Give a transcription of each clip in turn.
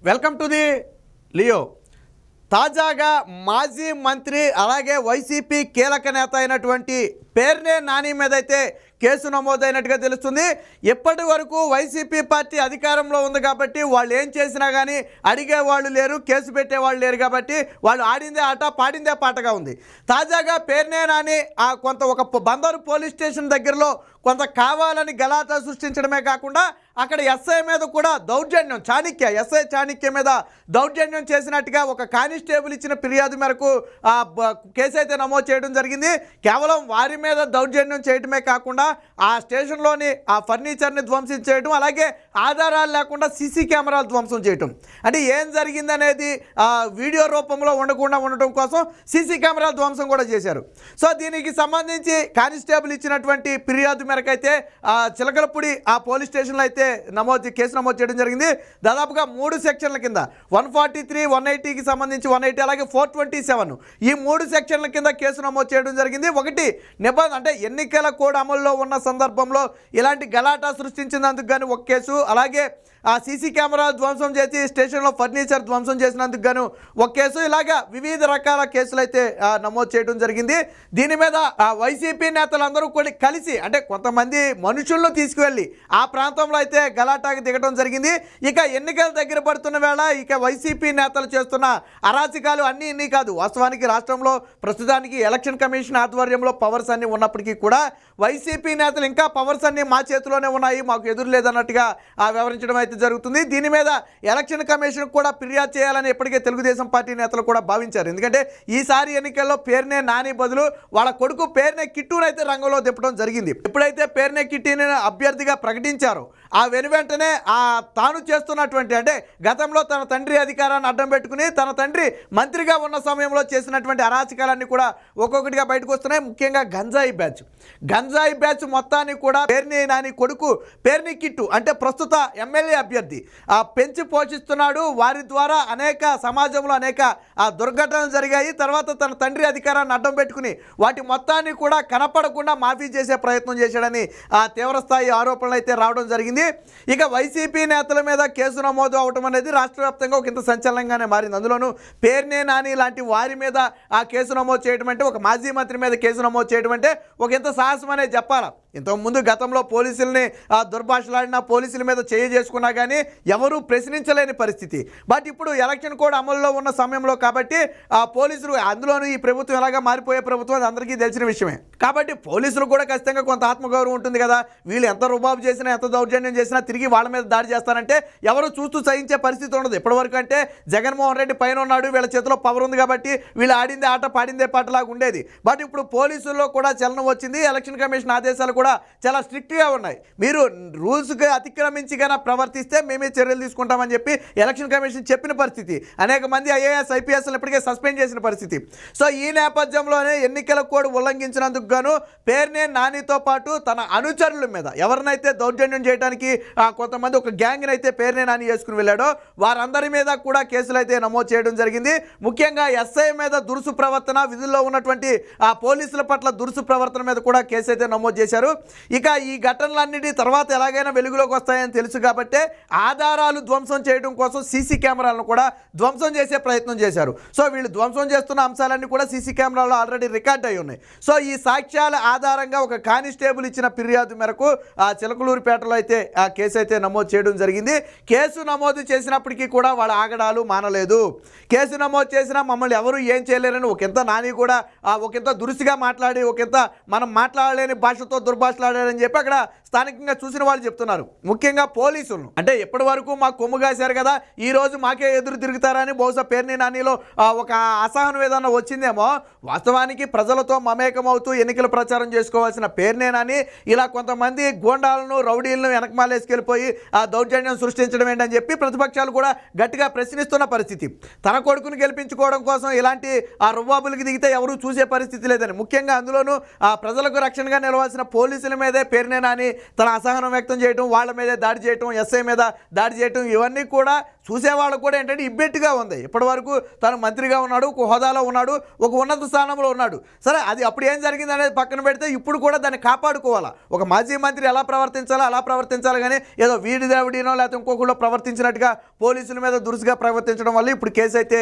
Welcome to the Leo. తాజాగా మాజీ మంత్రి అలాగే వైసీపీ కీలక నేత అయినటువంటి పేర్నే నాని మీద అయితే కేసు నమోదైనట్టుగా తెలుస్తుంది. ఇప్పటి వరకు వైసీపీ పార్టీ అధికారంలో ఉంది కాబట్టి వాళ్ళు ఏం చేసినా కానీ అడిగే వాళ్ళు లేరు, కేసు పెట్టేవాళ్ళు లేరు కాబట్టి వాళ్ళు ఆడిందే ఆట పాడిందే పాటగా ఉంది. తాజాగా పేర్నే నాని కొంత ఒక బందరు పోలీస్ స్టేషన్ దగ్గరలో కొంత కావాలని గలాటా సృష్టించడమే కాకుండా అక్కడ ఎస్ఐ మీద కూడా దౌర్జన్యం, ఎస్ఐ చాణిక్య మీద దౌర్జన్యం చేసినట్టుగా ఒక కానిస్టేబుల్ ఇచ్చిన ఫిర్యాదు మేరకు కేసు అయితే నమోదు చేయడం జరిగింది. కేవలం వారి మీద దౌర్జన్యం చేయడమే కాకుండా ఆ స్టేషన్లోని ఆ ఫర్నిచర్ని ధ్వంసం చేయడం, అలాగే ఆధారాలు లేకుండా సీసీ కెమెరాలు ధ్వంసం చేయడం. అంటే ఏం జరిగిందనేది వీడియో రూపంలో ఉండకుండా ఉండటం కోసం సీసీ కెమెరాల ధ్వంసం కూడా చేశారు. సో దీనికి సంబంధించి కానిస్టేబుల్ ఇచ్చినటువంటి ఫిర్యాదు మేరకు అయితే చిలకలపూడి ఆ పోలీస్ స్టేషన్లో అయితే కేసు నమోదు చేయడం జరిగింది. దాదాపుగా 3 సెక్షన్ల కింద 143, 180కి సంబంధించి 180 అలాగే 427 ఈ 3 సెక్షన్ల కింద కేసు నమోదు చేయడం జరిగింది. ఒకటి నిబంధన అంటే ఎన్నికల కోడ్ అమల్లో ఉన్న సందర్భంలో ఇలాంటి గలాటా సృష్టించినందుకు కానీ ఒక కేసు, అలాగే ఆ సీసీ కెమెరా ధ్వంసం చేసి స్టేషన్లో ఫర్నిచర్ ధ్వంసం చేసినందుకు గాను ఒక కేసు, ఇలాగా వివిధ రకాల కేసులు అయితే నమోదు చేయడం జరిగింది. దీని మీద వైసీపీ నేతలందరూ కూడా కలిసి అంటే కొంతమంది మనుషులను తీసుకువెళ్ళి ఆ ప్రాంతంలో అయితే గలాటాకి దిగడం జరిగింది. ఇక ఎన్నికలు దగ్గర పడుతున్న వేళ ఇక వైసీపీ నేతలు చేస్తున్న అరాచకాలు అన్నీ ఇన్ని కాదు. వాస్తవానికి రాష్ట్రంలో ప్రస్తుతానికి ఎలక్షన్ కమిషన్ ఆధ్వర్యంలో పవర్స్ అన్నీ ఉన్నప్పటికీ కూడా వైసీపీ నేతలు ఇంకా పవర్స్ అన్నీ మా చేతిలోనే ఉన్నాయి, మాకు ఎదురు లేదన్నట్టుగా వివరించడం అయితే జరుగుతుంది. దీని మీద ఎలక్షన్ కమిషన్ కూడా ఫిర్యాదు చేయాలని ఇప్పటికే తెలుగుదేశం పార్టీ నేతలు కూడా భావించారు. ఎందుకంటే ఈసారి ఎన్నికల్లో పేర్నే నాని బదులు వాళ్ళ కొడుకు పేర్నే కిట్టును అయితే రంగంలో దింపడం జరిగింది. ఎప్పుడైతే పేర్నే కిట్టిని అభ్యర్థిగా ప్రకటించారో ఆ వెనువెంటనే తాను చేస్తున్నటువంటి అంటే గతంలో తన తండ్రి అధికారాన్ని అడ్డం పెట్టుకుని తన తండ్రి మంత్రిగా ఉన్న సమయంలో చేసినటువంటి అరాచకాలన్నీ కూడా ఒక్కొక్కటిగా బయటకు వస్తున్నాయి. ముఖ్యంగా గంజాయి బ్యాచ్ మొత్తాన్ని కూడా పేర్ని నాని కొడుకు పేర్ని కిట్టు అంటే ప్రస్తుత ఎమ్మెల్యే అభ్యర్థి పెంచి పోషిస్తున్నాడు. వారి ద్వారా సమాజంలో అనేక దుర్ఘటనలు జరిగాయి. తర్వాత తన తండ్రి అధికారాన్ని అడ్డం పెట్టుకుని వాటి మొత్తాన్ని కూడా కనపడకుండా మాఫీ చేసే ప్రయత్నం చేశాడని తీవ్రస్థాయి ఆరోపణలు అయితే రావడం జరిగింది. ఇక వైసీపీ నేతల మీద కేసు నమోదు అవడం అనేది రాష్ట్ర వ్యాప్తంగా ఒక ఇంత సంచలనంగానే మారింది. అందులోనూ పేర్నే నాని లాంటి వారి మీద కేసు నమోదు చేయడం అంటే, ఒక మాజీ మంత్రి మీద కేసు నమోదు చేయడం అంటే ఒక ఇంత సాహసం అనేది చెప్పాలా. ఇంతకుముందు గతంలో పోలీసుల్ని దుర్భాషలాడిన పోలీసుల మీద చేసుకున్నా కానీ ఎవరూ ప్రశ్నించలేని పరిస్థితి. బట్ ఇప్పుడు ఎలక్షన్ కోడ్ అమల్లో ఉన్న సమయంలో కాబట్టి పోలీసులు, అందులోనూ ఈ ప్రభుత్వం ఎలాగా మారిపోయే ప్రభుత్వం అది అందరికీ తెలిసిన విషయమే కాబట్టి పోలీసులు కూడా ఖచ్చితంగా కొంత ఆత్మగౌరవం ఉంటుంది కదా. వీళ్ళు ఎంత రుబాబు చేసినా ఎంత దౌర్జన్యం చేసినా తిరిగి వాళ్ళ మీద దాడి చేస్తారంటే ఎవరు చూస్తూ సహించే పరిస్థితి ఉండదు. ఇప్పటివరకు అంటే జగన్మోహన్ రెడ్డి పైన ఉన్నాడు, వీళ్ళ చేతిలో పవర్ ఉంది కాబట్టి వీళ్ళు ఆడిందే ఆట పాడిందే పాటలాగా ఉండేది. బట్ ఇప్పుడు పోలీసుల్లో కూడా చలనం వచ్చింది. ఎలక్షన్ కమిషన్ ఆదేశాలు కూడా చాలా స్ట్రిక్ట్గా ఉన్నాయి. మీరు రూల్స్కి అతిక్రమించి కన్నా ప్రవర్తిస్తే మేమే చర్యలు తీసుకుంటామని చెప్పి ఎలక్షన్ కమిషన్ చెప్పిన పరిస్థితి. అనేక మంది ఐఏఎస్ ఐపీఎస్లు ఇప్పటికే సస్పెండ్ చేసిన పరిస్థితి. సో ఈ నేపథ్యంలోనే ఎన్నికల కోడ్ ఉల్లంఘించినందుకు గాను పేర్నే నానితో పాటు తన అనుచరుల మీద ఎవరినైతే దౌర్జన్యం చేయడానికి కొంతమంది ఒక గ్యాంగ్ని అయితే పేర్నే నాని చేసుకుని వెళ్ళాడో వారందరి మీద కూడా కేసులు అయితే నమోదు చేయడం జరిగింది. ముఖ్యంగా ఎస్ఐ మీద దురుసు ప్రవర్తన, విధుల్లో ఉన్నటువంటి పోలీసుల పట్ల దురుసు ప్రవర్తన మీద కూడా కేసు అయితే నమోదు చేశారు. ఇక ఈ ఘటనలన్నిటి తర్వాత ఎలాగైనా వెలుగులోకి వస్తాయని తెలుసు కాబట్టి ఆధారాలు ధ్వంసం చేయడం కోసం సీసీ కెమెరాలను కూడా ధ్వంసం చేసే ప్రయత్నం చేశారు. సో వీళ్ళు ధ్వంసం చేస్తున్న అంశాలన్నీ కూడా సీసీ కెమెరాలో ఆల్రెడీ రికార్డ్ అయి ఉన్నాయి. సో ఈ సాక్ష్యాల ఆధారంగా ఒక కానిస్టేబుల్ ఇచ్చిన ఫిర్యాదు మేరకు చిలకలూరిపేటలో అయితే కేసు అయితే నమోదు చేయడం జరిగింది. కేసు నమోదు చేసినప్పటికీ కూడా వాళ్ళ ఆగడాలు మానలేదు. కేసు నమోదు చేసినా మమ్మల్ని ఎవరు ఏం చేయలేరని ఒకంత నాని కూడా ఒకంత దురుసుగా మాట్లాడి ఒకంత మనం మాట్లాడలేని భాషతో దుర్భాషలాడారని చెప్పి అక్కడ స్థానికంగా చూసిన వాళ్ళు చెప్తున్నారు. ముఖ్యంగా పోలీసులను అంటే ఎప్పటి వరకు మాకు కొమ్ము కాశారు కదా, ఈ రోజు మాకే ఎదురు తిరుగుతారని బహుశా పేర్ని నానిలో ఒక అసహనం ఏదన్నా వచ్చిందేమో. వాస్తవానికి ప్రజలతో మమేకం అవుతూ ఎన్నికల ప్రచారం చేసుకోవాల్సిన పేర్నే నాని ఇలా కొంతమంది గోండాలను రౌడీలను వెనకమాలేసుకెళ్ళిపోయి దౌర్జన్యం సృష్టించడం ఏంటని చెప్పి ప్రతిపక్షాలు కూడా గట్టిగా ప్రశ్నిస్తున్న పరిస్థితి. తన కొడుకును గెలిపించుకోవడం కోసం ఇలాంటి రువ్వాబులకి దిగితే ఎవరూ చూసే పరిస్థితి లేదని, ముఖ్యంగా అందులోనూ ప్రజలకు రక్షణగా నిలవాల్సిన పోలీసు పోలీసుల మీదే పేరునే నాని తన అసహనం వ్యక్తం చేయడం, వాళ్ళ మీదే దాడి చేయడం, ఎస్ఐ మీద దాడి చేయడం, ఇవన్నీ కూడా చూసేవాళ్ళకు కూడా ఏంటంటే ఇబ్బెట్టుగా ఉంది. ఇప్పటి వరకు తను మంత్రిగా ఉన్నాడు, ఒక హోదాలో ఉన్నాడు, ఒక ఉన్నత స్థానంలో ఉన్నాడు. సరే, అది అప్పుడు ఏం జరిగింది అనేది పక్కన పెడితే ఇప్పుడు కూడా దాన్ని కాపాడుకోవాలా. ఒక మాజీ మంత్రి ఎలా ప్రవర్తించాలో అలా ప్రవర్తించాలి, కానీ ఏదో వీడి దేవుడినో లేకపోతే ఇంకొకళ్ళు ప్రవర్తించినట్టుగా పోలీసుల మీద దురుసుగా ప్రవర్తించడం వల్ల ఇప్పుడు కేసు అయితే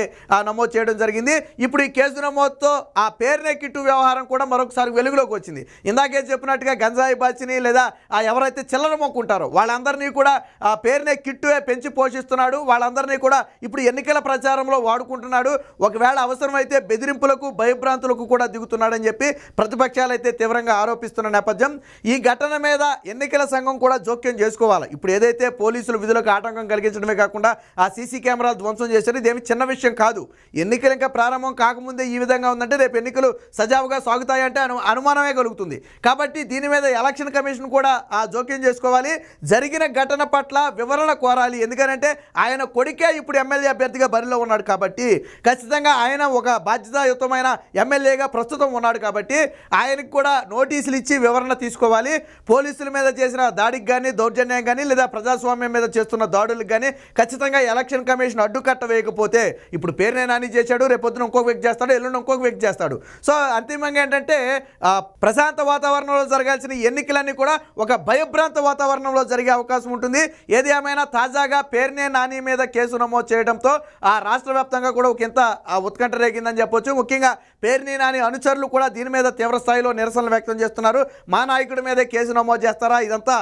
నమోదు చేయడం జరిగింది. ఇప్పుడు ఈ కేసు నమోదుతో ఆ పేరునే కిట్టు వ్యవహారం కూడా మరొకసారి వెలుగులోకి వచ్చింది. ఇందాకే చెప్పినట్టుగా గంజాయి బాచిని లేదా ఎవరైతే చిల్లర మొక్కుంటారో వాళ్ళందరినీ కూడా ఆ పేరునే కిట్టువే పెంచి పోషిస్తున్నాడు. వాళ్ళందరినీ కూడా ఇప్పుడు ఎన్నికల ప్రచారంలో వాడుకుంటున్నాడు. ఒకవేళ అవసరమైతే బెదిరింపులకు భయభ్రాంతులకు కూడా దిగుతున్నాడని చెప్పి ప్రతిపక్షాలు అయితే తీవ్రంగా ఆరోపిస్తున్న నేపథ్యం, ఈ ఘటన మీద ఎన్నికల సంఘం కూడా జోక్యం చేసుకోవాలి. ఇప్పుడు ఏదైతే పోలీసులు విధులకు ఆటంకం కలిగించడమే కాకుండా ఆ సీసీ కెమెరాలు ధ్వంసం చేశారు, ఇదేమి చిన్న విషయం కాదు. ఎన్నికలు ఇంకా ప్రారంభం కాకముందే ఈ విధంగా ఉందంటే రేపు ఎన్నికలు సజావుగా సాగుతాయంటే అనుమానమే కలుగుతుంది. కాబట్టి దీని మీద ఎలక్షన్ కమిషన్ కూడా జోక్యం చేసుకోవాలి. జరిగిన ఘటన పట్ల వివరణ కోరాలి. ఎందుకంటే ఆయన కొడుకే ఇప్పుడు ఎమ్మెల్యే అభ్యర్థిగా బరిలో ఉన్నాడు కాబట్టి ఖచ్చితంగా ఆయన ఒక బాధ్యతాయుతమైన ఎమ్మెల్యేగా ప్రస్తుతం ఉన్నాడు కాబట్టి ఆయనకు కూడా నోటీసులు ఇచ్చి వివరణ తీసుకోవాలి. పోలీసుల మీద చేసిన దాడికి కానీ, దౌర్జన్యం కానీ, లేదా ప్రజాస్వామ్యం మీద చేస్తున్న దాడులకు కానీ ఖచ్చితంగా ఎలక్షన్ కమిషన్ అడ్డుకట్ట వేయకపోతే, ఇప్పుడు పేరునే నాని చేశాడు, రేపొద్దున ఇంకొక వ్యక్తి చేస్తాడు, ఎల్లుండి ఇంకొక వ్యక్తి చేస్తాడు. సో అంతిమంగా ఏంటంటే ప్రశాంత వాతావరణంలో జరగాల్సిన ఎన్నికలన్నీ కూడా ఒక భయభ్రాంత వాతావరణంలో జరిగే అవకాశం ఉంటుంది. ఏది ఏమైనా తాజాగా పేరునే నాని మీద కేసు నమోదు చేయడంతో ఆ రాష్ట్ర వ్యాప్తంగా కూడా ఒక ఇంత ఉత్కంఠ రేగిందని చెప్పొచ్చు. ముఖ్యంగా పేరునే నాని అనుచరులు కూడా దీని మీద తీవ్ర స్థాయిలో నిరసనలు వ్యక్తం చేస్తున్నారు. మా నాయకుడి మీదే కేసు నమోదు చేస్తారా, ఇదంతా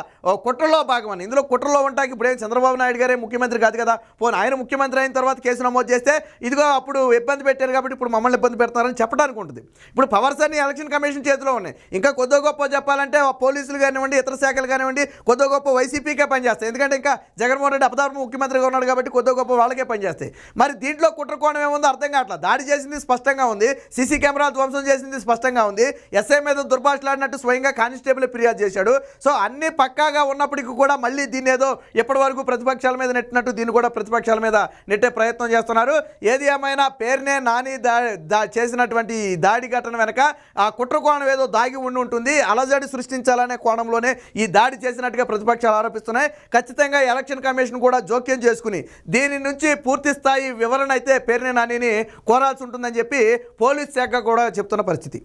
కుట్రలో భాగమని. ఇందులో కుట్రలో ఉంటాకి ఇప్పుడు చంద్రబాబు నాయుడు గారే ముఖ్యమంత్రి కాదు కదా, పోనీ ఆయన ముఖ్యమంత్రి అయిన తర్వాత కేసు నమోదు చేస్తే ఇదిగో అప్పుడు ఇబ్బంది పెట్టారు కాబట్టి ఇప్పుడు మమ్మల్ని ఇబ్బంది పెడతారని చెప్పడానికి ఉంటుంది. ఇప్పుడు పవర్స్ అన్ని ఎలక్షన్ కమిషన్ చేతిలో ఉన్నాయి. ఇంకా కొద్దో గొప్ప చెప్పాలంటే పోలీసులు కానివ్వండి, ఇతర శాఖలు కానివ్వండి, కొద్దో గొప్ప వైసీపీకే పనిచేస్తాయి. ఎందుకంటే ఇంకా జగన్మోహన్ రెడ్డి అపదార్మ ముఖ్యమంత్రిగా ఉన్నాడు కాబట్టి కొద్దో గొప్ప వాళ్ళకే పనిచేస్తాయి. మరి దీంట్లో కుట్రకోణం ఏముందో అర్థం కావట్లేదు. దాడి చేసింది స్పష్టంగా ఉంది, సీసీ కెమెరా ధ్వంసం చేసింది స్పష్టంగా ఉంది, ఎస్ఐ మీద దుర్భాషలాడినట్టు స్వయంగా కానిస్టేబుల్ ఫిర్యాదు చేశాడు. సో అన్ని పక్కాగా ఉన్నప్పటికీ కూడా మళ్ళీ దీన్ని ఏదో ఎప్పటి వరకు ప్రతిపక్షాల మీద నెట్టినట్టు దీన్ని కూడా ప్రతిపక్షాల మీద నెట్టే ప్రయత్నం చేస్తున్నారు. ఏది ఏమైనా పేరునే నాని చేసినటువంటి దాడి ఘటన వెనక ఆ కుట్రకోణం ఏదో దాగి ఉండి ఉంటుంది. అలజడి సృష్టించాలనే కోణంలోనే ఈ దాడి చేసినట్టుగా ప్రతిపక్షాలు ఆరోపిస్తున్నాయి. ఖచ్చితంగా ఎలక్షన్ కమిషన్ కూడా జోక్యం చేసుకుని దీని నుంచి పూర్తి స్థాయి వివరణ అయితే పేరునే నానిని కోరాల్సి ఉంటుందని చెప్పి పోలీస్ శాఖ కూడా చెప్తున్న పరిస్థితి.